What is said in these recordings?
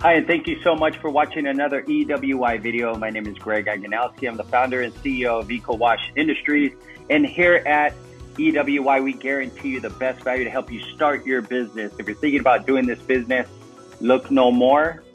Hi, and thank you so much for watching another EWI video. My name is Greg Aganowski. I'm the founder and CEO of EcoWash Industries. And here at EWI, we guarantee you the best value to help you start your business. If you're thinking about doing this business, look no more.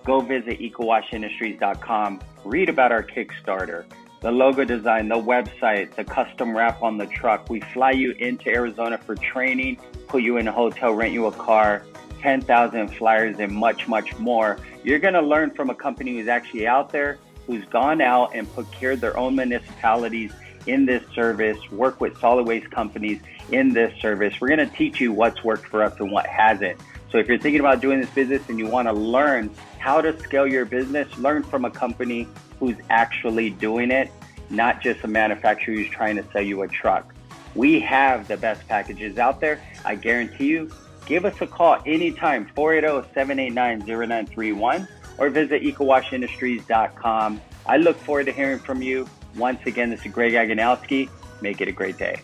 Go visit ecowashindustries.com. Read about our Kickstarter, the logo design, the website, the custom wrap on the truck. We fly you into Arizona for training, put you in a hotel, rent you a car, 10,000 flyers, and much, much more. You're going to learn from a company who's actually out there, who's gone out and procured their own municipalities in this service, work with solid waste companies in this service. We're going to teach you what's worked for us and what hasn't. So if you're thinking about doing this business and you want to learn how to scale your business, learn from a company who's actually doing it, not just a manufacturer who's trying to sell you a truck. We have the best packages out there. I guarantee you. Give us a call anytime, 480-789-0931, or visit ecowashindustries.com. I look forward to hearing from you. Once again, this is Greg Aganowski. Make it a great day.